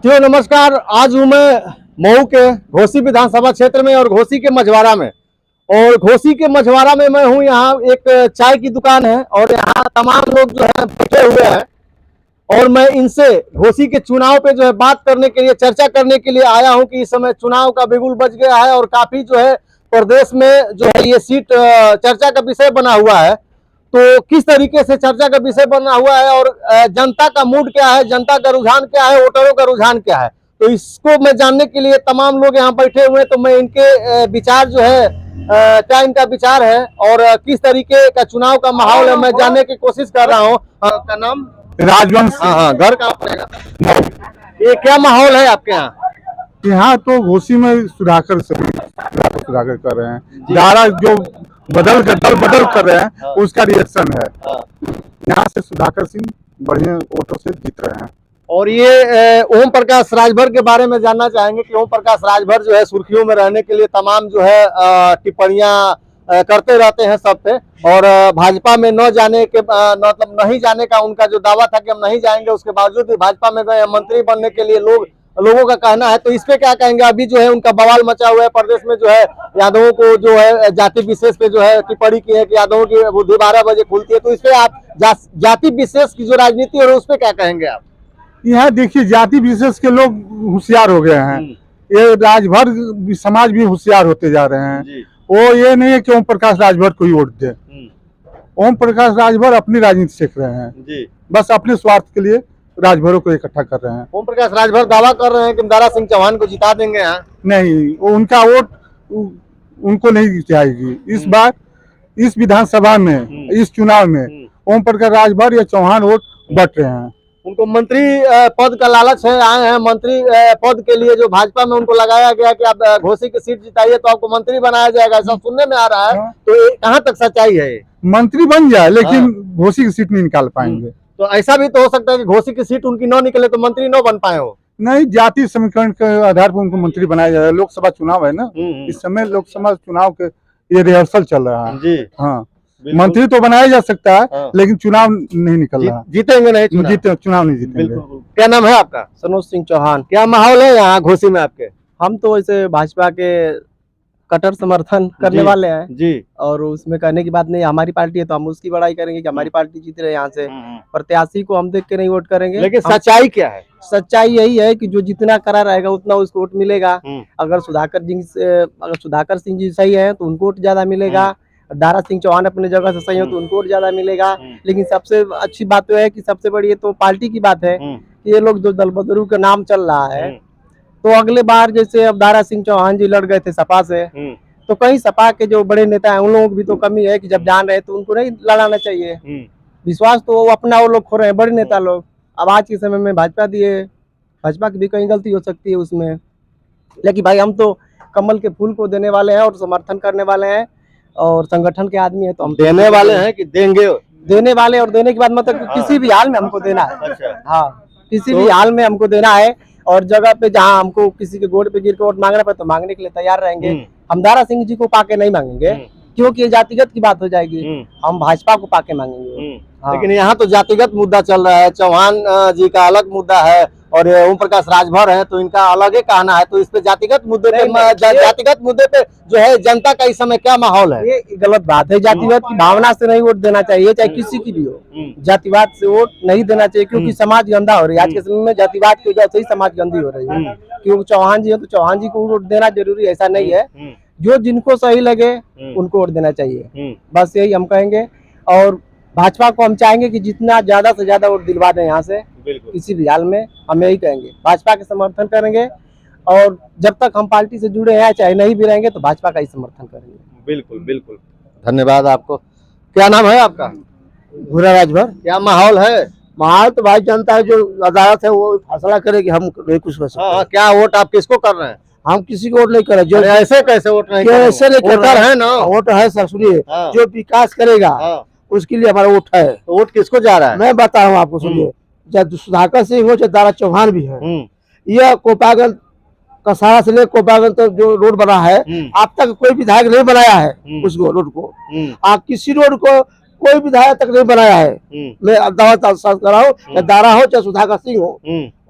साथियों नमस्कार। आज हूँ मैं मऊ के घोसी विधानसभा क्षेत्र में और घोसी के मझवारा में। और घोसी के मझवारा में मैं हूँ। यहाँ एक चाय की दुकान है और यहाँ तमाम लोग जो है बैठे हुए हैं और मैं इनसे घोसी के चुनाव पे जो है बात करने के लिए, चर्चा करने के लिए आया हूँ कि इस समय चुनाव का बिगुल बज गया है और काफी जो है प्रदेश में जो है ये सीट चर्चा का विषय बना हुआ है। तो किस तरीके से चर्चा का विषय बना हुआ है और जनता का मूड क्या है, जनता का रुझान क्या है, वोटरों का रुझान क्या है, तो इसको मैं जानने के लिए तमाम लोग यहाँ बैठे हुए हैं। तो मैं इनके विचार जो है क्या इनका विचार है और किस तरीके का चुनाव का माहौल है मैं जानने की कोशिश कर रहा हूँ। आपका नाम? राजवंश। हाँ, घर कहाँ पड़ेगा? ये क्या माहौल है आपके यहाँ? यहाँ तो घोसी में सुधाकर कर रहे हैं। दारा जो बदल कर रहे हैं उसका रिएक्शन है। यहाँ से सुधाकर सिंह बढ़िया वोटों से जीत रहे हैं। और ये ओम प्रकाश राजभर के बारे में जानना चाहेंगे कि ओम प्रकाश राजभर जो है सुर्खियों में रहने के लिए तमाम जो है टिप्पणियां करते रहते हैं सब पे। और भाजपा में न जाने के मतलब नहीं जाने का उनका जो दावा था कि हम नहीं जाएंगे, उसके बावजूद भी भाजपा में गए मंत्री बनने के लिए लोगों का कहना है। तो इस पे क्या कहेंगे? अभी जो है उनका बवाल मचा हुआ है प्रदेश में, जो है यादवों को जो है जाति विशेष पे जो है टिप्पणी की है कि यादवों की बुद्धि 12 बजे खुलती है। तो इस पे आप जाति विशेष की जो राजनीति है उस पे क्या कहेंगे आप? यहाँ देखिए जाति विशेष के लोग होशियार हो गए हैं। ये राजभर समाज भी होशियार होते जा रहे हैं। वो ये नहीं है कि ओम प्रकाश राजभर को ही वोट दे। ओम प्रकाश राजभर अपनी राजनीति सीख रहे हैं, बस अपने स्वार्थ के लिए राजभरों को इकट्ठा कर रहे हैं। ओम प्रकाश राजभर दावा कर रहे हैं कि दारा सिंह चौहान को जिता देंगे। यहाँ नहीं, उनका वोट उनको नहीं जाएगी इस बार। इस विधानसभा में, इस चुनाव में ओम प्रकाश राजभर या चौहान वोट बट रहे हैं। उनको मंत्री पद का लालच है, आए हैं मंत्री पद के लिए, जो भाजपा में उनको लगाया गया कि आप घोसी की सीट जिताइए तो आपको मंत्री बनाया जाएगा, ऐसा सुनने में आ रहा है। तो कहाँ तक सच्चाई है? मंत्री बन जाए लेकिन घोसी की सीट नहीं निकाल पाएंगे। तो ऐसा भी तो हो सकता है कि घोसी की सीट उनकी न निकले तो मंत्री न बन पाए हो। नहीं, जाति समीकरण के आधार पर उनको मंत्री बनाया जाएगा। लोकसभा चुनाव है ना, इस समय लोकसभा चुनाव के ये रिहर्सल चल रहा है जी। हाँ, मंत्री तो बनाया जा सकता है लेकिन चुनाव नहीं निकल रहा। जीतेंगे नहीं? चुनाव नहीं जीतेंगे। क्या नाम है आपका? सनोज सिंह चौहान। क्या माहौल है यहाँ घोसी में आपके? हम तो वैसे भाजपा के कट्टर समर्थन करने वाले हैं जी। और उसमें कहने की बात नहीं, हमारी पार्टी है तो हम उसकी बड़ाई करेंगे कि हमारी पार्टी जीत रहे। यहाँ से प्रत्याशी को हम देख के नहीं वोट करेंगे। लेकिन सच्चाई क्या है? सच्चाई यही है कि जो जितना करा रहेगा उतना उसको वोट मिलेगा। अगर सुधाकर सिंह जी सही है तो उनको वोट ज्यादा मिलेगा। दारा सिंह चौहान अपने जगह से सही हो तो उनको वोट ज्यादा मिलेगा। लेकिन सबसे अच्छी बात तो है कि सबसे बड़ी तो पार्टी की बात है कि ये लोग जो दल बदलू का नाम चल रहा है, तो अगले बार जैसे अब दारा सिंह चौहान जी लड़ गए थे सपा से, तो कहीं सपा के जो बड़े नेता हैं उन लोगों की भी तो कमी है कि जब जान रहे तो उनको नहीं लड़ाना चाहिए। विश्वास तो वो अपना वो लोग खो रहे हैं, बड़े नेता लोग। अब आज के समय में भाजपा की भी कहीं गलती हो सकती है उसमें। लेकिन भाई हम तो कमल के फूल को देने वाले हैं और समर्थन करने वाले हैं और संगठन के आदमी है तो हम देने वाले हैं कि देंगे? देने वाले, और देने के बाद मतलब किसी भी हाल में हमको देना है। हाँ, किसी भी हाल में हमको देना है। और जगह पे जहाँ हमको किसी के गोड़ पे गिर के वोट मांगना पड़े तो मांगने के लिए तैयार रहेंगे। हम दारा सिंह जी को पाके नहीं मांगेंगे क्योंकि ये जातिगत की बात हो जाएगी। हम भाजपा को पाके मांगेंगे। हाँ। लेकिन यहाँ तो जातिगत मुद्दा चल रहा है, चौहान जी का अलग मुद्दा है और ओम प्रकाश राजभर है तो इनका अलग ही कहना है। तो इस पे जातिगत मुद्दे पे जो है जनता का इस समय क्या माहौल है? ये गलत बात है। जातिवाद की भावना से नहीं वोट देना चाहिए, चाहे किसी की भी हो। जातिवाद से वोट नहीं देना चाहिए क्योंकि समाज गंदा हो रही है। आज के समय में जातिवाद की वजह से ही समाज गंदी हो रही है। क्योंकि चौहान जी है तो चौहान जी को वोट देना जरूरी, ऐसा नहीं है। जो जिनको सही लगे उनको वोट देना चाहिए, बस यही हम कहेंगे। और भाजपा को हम चाहेंगे कि जितना ज्यादा से ज्यादा वोट दिलवा दें यहाँ से, किसी भी हाल में हम यही कहेंगे। भाजपा के समर्थन करेंगे और जब तक हम पार्टी से जुड़े हैं चाहे नहीं भी रहेंगे तो भाजपा का ही समर्थन करेंगे। बिल्कुल बिल्कुल, धन्यवाद आपको। क्या नाम है आपका? भूरा राजभर। क्या माहौल है? माहौल तो भाई जनता है, जो अदालत है वो फैसला करेगी, हम नहीं कुछ कर सकते। क्या वोट आप किसको कर रहे हैं? हम किसी को वोट नहीं कर रहे। जो ऐसे कैसे वोट नहीं? ऐसे नहीं कर रहे है ना, वोट है सर। सुनिए, जो विकास करेगा उसके लिए हमारा वोट है। तो वोट किसको जा रहा है? मैं बता रहा हूँ आपको, सुनिए। चाहे सुधाकर सिंह हो चाहे दारा चौहान भी है, यह कोपागंज कसारा से लेकर कोपागंज तक जो रोड बना है, अब तक कोई विधायक नहीं बनाया है उसको रोड को। किसी रोड को कोई विधायक तक नहीं बनाया है। मैं दावा साफ कराऊं, चाहे दारा हो चाहे सुधाकर सिंह हो,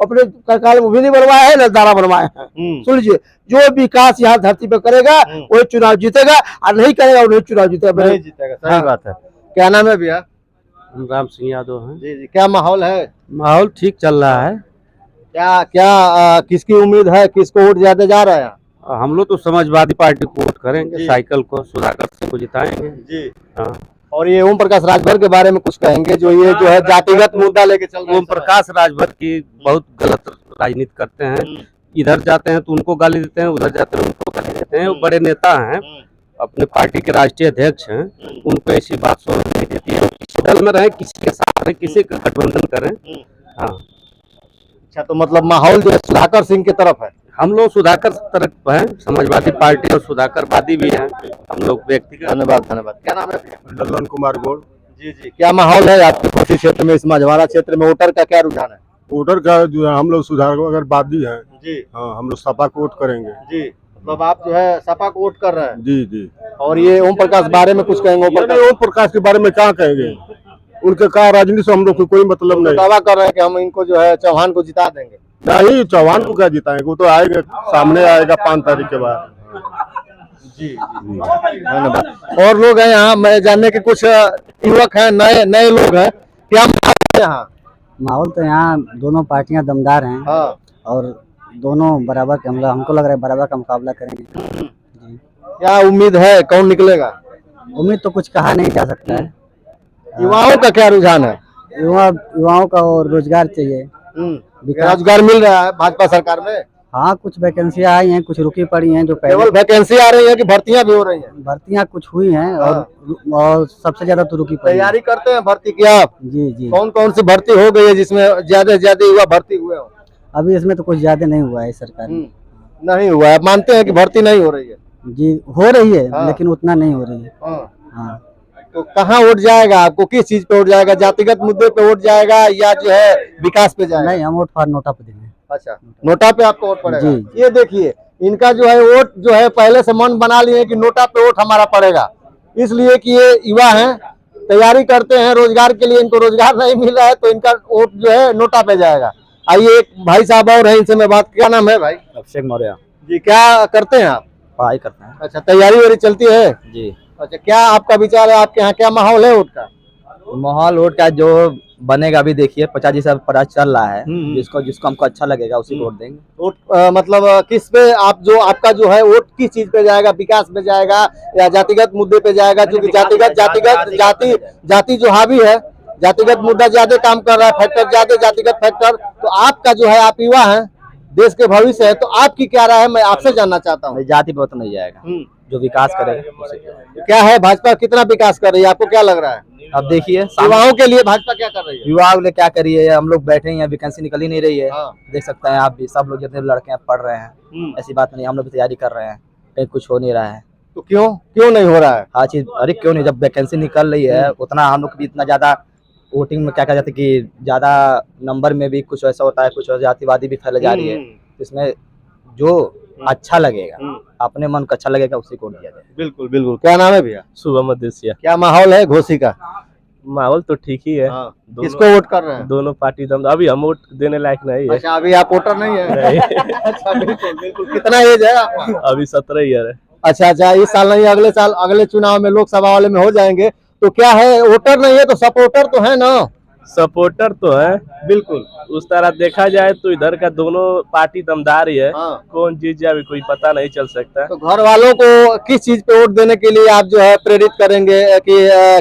अपने सरकार में भी नहीं बनवाया है ना दारा बनवाया है। सुन लीजिए, जो विकास यहाँ धरती पे करेगा वही चुनाव जीतेगा, और नहीं करेगा वो नहीं चुनाव जीतेगा। नहीं जीतेगा, सही बात है। क्या नाम है भैया? राम सिंह यादव है। जी जी, क्या माहौल है? माहौल ठीक चल रहा है। क्या क्या किसकी उम्मीद है, किसको वोट ज्यादा जा रहा है? हम लोग तो समाजवादी पार्टी को वोट करेंगे, साइकिल को, सुधाकर सिंह को जिताएंगे जी। हाँ। और ये ओम प्रकाश राजभर के बारे में कुछ कहेंगे, जो ये जो है जातिगत मुद्दा लेके चल रहे हैं? ओम प्रकाश राजभर की बहुत गलत राजनीति करते हैं। इधर जाते हैं तो उनको गाली देते हैं, उधर जाते हैं उनको गाली देते हैं। वो बड़े नेता हैं, अपने पार्टी के राष्ट्रीय अध्यक्ष हैं, उनको ऐसी बात सुन नहीं देती है। किसी दल में रहे, किसी के साथ रहे, किसी का गठबंधन करें। हाँ, अच्छा, तो मतलब माहौल जो है सुधाकर सिंह की तरफ है? हम लोग सुधाकर तरफ है, समाजवादी पार्टी और सुधाकरवादी भी हैं हम लोग व्यक्तिगत। धन्यवाद धन्यवाद। क्या नाम है? ललन कुमार गौड़। जी जी, क्या माहौल है आपके कोसी क्षेत्र में, इस मझवारा क्षेत्र में वोटर का क्या रुझान है? वोटर का जो है, हम लोग सुधाकरवादी हैं। जी हाँ, हम लोग सपा को वोट करेंगे। जी, मतलब आप जो है सपा को वोट कर रहे हैं? जी जी। और ये ओम प्रकाश बारे में कुछ कहेंगे? ओम प्रकाश के बारे में क्या कहेंगे, उनके का राजनीति से हम लोग को कोई मतलब नहीं। दावा कर रहे हैं कि हम इनको जो है चौहान को जिता देंगे। नहीं, चौहान को क्या जिताएंगे, वो तो आएगा, सामने आएगा 5 तारीख के बाद। जी जी, धन्यवाद। और लोग हैं यहाँ, मैं जानने के कुछ युवक हैं, नए नए लोग हैं, क्या माहौल है यहाँ? माहौल तो यहाँ दोनों पार्टियां दमदार हैं, हाँ, और दोनों बराबर के, हमको लग रहा है बराबर का मुकाबला करेंगे। क्या उम्मीद है, कौन निकलेगा? उम्मीद तो कुछ कहा नहीं जा सकता है। युवाओं का क्या रुझान है? युवाओं का और रोजगार चाहिए। रोजगार मिल रहा है भाजपा सरकार में? हाँ, कुछ वैकेंसियां आई हैं, कुछ रुकी पड़ी हैं, जो केवल वैकेंसी आ रही है कि भर्तियां भी हो रही हैं? भर्तियां कुछ हुई हैं, और सबसे ज्यादा तो रुकी पड़ी हैं। तैयारी करते हैं भर्ती की आप? जी जी। कौन कौन सी भर्ती हो गई है जिसमें ज्यादा से ज्यादा युवा भर्ती हुए हो? अभी इसमें तो कुछ ज्यादा नहीं हुआ है सरकार में। नहीं हुआ है, मानते हैं कि भर्ती नहीं हो रही है? जी, हो रही है, हाँ। लेकिन उतना नहीं हो रही है। हाँ। तो कहाँ वोट जाएगा आपको, किस चीज पे वोट जाएगा? जातिगत मुद्दे पे वोट जाएगा या जो है विकास पे जाएगा? नहीं, हम वोट फॉर नोटा पे देंगे। अच्छा, नोटा पे आपको वोट पड़ेगा? जी। ये देखिए, इनका जो है वोट जो है पहले से मन बना लिए कि नोटा पे वोट हमारा पड़ेगा, इसलिए कि ये युवा हैं, तैयारी करते हैं रोजगार के लिए, इनको रोजगार नहीं मिल रहा है तो इनका वोट जो है नोटा पे जाएगा। आइए, एक भाई साहब और हैं, इनसे मैं बात, क्या नाम है भाई? अभिषेक मौर्य। जी, क्या करते हैं आप? पढ़ाई करते हैं। अच्छा, तैयारी वारी चलती है? जी। अच्छा, क्या आपका विचार है, आपके यहाँ क्या माहौल है वोट का? माहौल वोट का जो बनेगा अभी देखिए, 50 जैसा पता चल रहा है, जिसको हमको अच्छा लगेगा उसी को वोट देंगे। वोट मतलब किस पे आप, जो आपका जो है वोट किस चीज पे जाएगा? विकास पे जाएगा या जातिगत मुद्दे पे जाएगा? क्योंकि जाति जो हावी है, जातिगत मुद्दा ज्यादा काम कर रहा है, फैक्टर ज्यादा, जातिगत फैक्टर। तो आपका जो है, आप युवा हैं, देश के भविष्य है, तो आपकी क्या राय है, मैं आपसे जानना चाहता हूँ। जाति पे तो नहीं जाएगा, जो विकास करेगा उसी पे। क्या है, भाजपा कितना विकास कर रही है, आपको क्या लग रहा है? अब देखिए, युवाओं के लिए भाजपा क्या कर रही है? युवाओं के लिए क्या करिए, हम लोग बैठे हैं, वैकेंसी निकल ही नहीं रही है। हाँ। देख सकते हैं आप भी, सब लोग जितने लड़के हैं पढ़ रहे हैं, ऐसी बात नहीं, हम लोग भी तैयारी कर रहे हैं, कहीं कुछ हो नहीं रहा है। तो क्यों नहीं हो रहा है? हर चीज, अरे क्यों नहीं, जब वैकेंसी निकल रही है उतना हम लोग भी इतना ज्यादा वोटिंग में क्या कहा जाता है कि ज्यादा नंबर में भी कुछ ऐसा होता है, कुछ जातिवादी भी फैले जा रही है। इसमें जो अच्छा लगेगा, अपने मन को अच्छा लगेगा, उसी को दिया जाए। बिल्कुल बिल्कुल। क्या नाम है भैया? शुभम मदेसिया। क्या माहौल है घोसी का? माहौल तो ठीक ही है। किसको वोट कर रहे हैं? दोनों पार्टी दम, अभी हम वोट देने लायक नहीं है। अच्छा, अभी आप वोटर नहीं है? नहीं। अच्छा, बिल्कुल बिल्कुल। कितना एज है आपका? अभी 17 ईयर है। अच्छा अच्छा, इस साल नहीं, अगले साल, अगले चुनाव में, लोकसभा वाले में हो जाएंगे। तो क्या है, वोटर नहीं है तो सपोर्टर तो है ना? सपोर्टर तो है, बिल्कुल। उस तरह देखा जाए तो इधर का दोनों पार्टी दमदार ही है। हाँ। कौन जीत जाए अभी कोई पता नहीं चल सकता। तो घर वालों को किस चीज पे वोट देने के लिए आप जो है प्रेरित करेंगे कि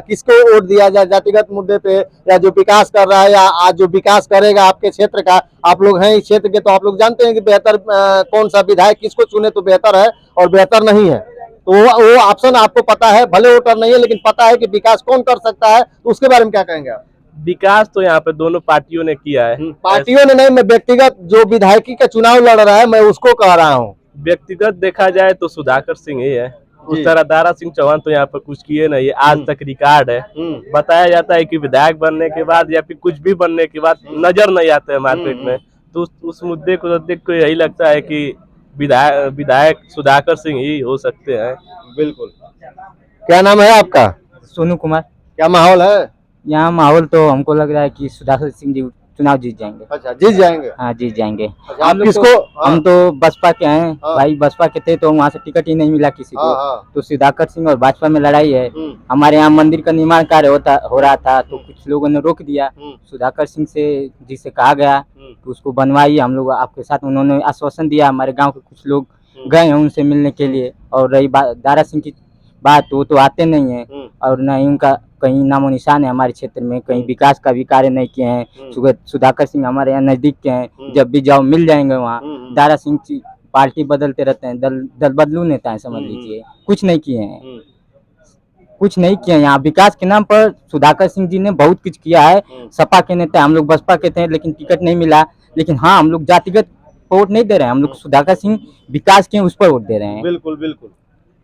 किसको वोट दिया जाए, जातिगत मुद्दे पे या जो विकास कर रहा है, या आज जो विकास करेगा आपके क्षेत्र का? आप लोग हैं इस क्षेत्र के, तो आप लोग जानते हैं कि बेहतर कौन सा विधायक किसको चुने तो बेहतर है और बेहतर नहीं है। तो वो ऑप्शन आपको पता है, भले वोटर नहीं है लेकिन पता है कि विकास कौन कर सकता है, तो उसके बारे में क्या कहेंगे आप? विकास तो यहाँ पे दोनों पार्टियों ने किया है। पार्टियों ने नहीं, मैं व्यक्तिगत जो विधायकी का चुनाव लड़ रहा है, मैं उसको कह रहा हूँ। व्यक्तिगत देखा जाए तो सुधाकर सिंह ही है। उस तरह दारा सिंह चौहान तो यहाँ पे कुछ किए नहीं है, आज तक रिकॉर्ड है। बताया जाता है कि विधायक बनने के बाद या फिर कुछ भी बनने के बाद नजर नहीं आते हैं मार्केट में। तो उस मुद्दे को देख को यही लगता है कि विधायक सुधाकर सिंह ही हो सकते हैं। बिल्कुल। क्या नाम है आपका? सोनू कुमार। क्या माहौल है? यहाँ माहौल तो हमको लग रहा है कि सुधाकर सिंह जी चुनाव जीत जाएंगे। अच्छा, जीत जाएंगे। हाँ, जीत जाएंगे। अच्छा, आप हम लोग किसको? तो, हम तो बसपा के हैं हाँ। भाई, बसपा के थे तो वहाँ से टिकट ही नहीं मिला किसी को। हाँ। तो सुधाकर सिंह और भाजपा में लड़ाई है। हम्म। हमारे यहाँ मंदिर का निर्माण कार्य हो रहा था तो कुछ लोगों ने रोक दिया। सुधाकर सिंह से जी से कहा गया तो उसको बनवाइए, हम लोग आपके साथ, उन्होंने आश्वासन दिया। हमारे गांव के कुछ लोग गए हैं उनसे मिलने के लिए। और रही बात दारा सिंह की बात, वो तो आते नहीं है और न ही उनका कहीं नामो निशान है हमारे क्षेत्र में। कहीं विकास का भी कार्य नहीं किए हैं। सुधाकर सिंह हमारे यहाँ नजदीक के हैं, जब भी जाओ मिल जाएंगे वहाँ। दारा सिंह पार्टी बदलते रहते हैं, दल बदलू नेता है समझ लीजिए, कुछ नहीं किए हैं, कुछ नहीं किया। यहाँ विकास के नाम पर सुधाकर सिंह जी ने बहुत कुछ किया है। सपा के नेता, हम लोग बसपा के थे लेकिन टिकट नहीं मिला। लेकिन हाँ, हम लोग जातिगत वोट नहीं दे रहे हैं, हम लोग सुधाकर सिंह विकास के उस पर वोट दे रहे हैं। बिल्कुल बिल्कुल,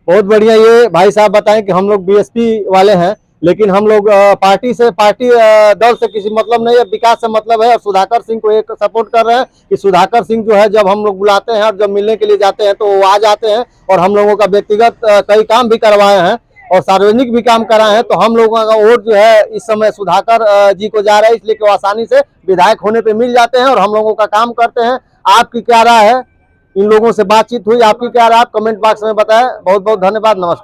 बहुत बढ़िया। ये भाई साहब बताएं कि हम लोग बीएसपी वाले हैं लेकिन हम लोग पार्टी दल से किसी मतलब नहीं है, विकास से मतलब है। और सुधाकर सिंह को एक सपोर्ट कर रहे हैं कि सुधाकर सिंह जो है जब हम लोग बुलाते हैं और जब मिलने के लिए जाते हैं तो वो आ जाते हैं और हम लोगों का व्यक्तिगत कई काम भी करवाए हैं और सार्वजनिक भी काम कराए हैं। तो हम लोगों का वोट जो है इस समय सुधाकर जी को जा रहा है, इसलिए कि वो आसानी से विधायक होने पे मिल जाते हैं और हम लोगों का काम करते हैं। आपकी क्या राय है? इन लोगों से बातचीत हुई, आपकी क्या राय? आप कमेंट बॉक्स में बताएं। बहुत बहुत धन्यवाद, नमस्कार।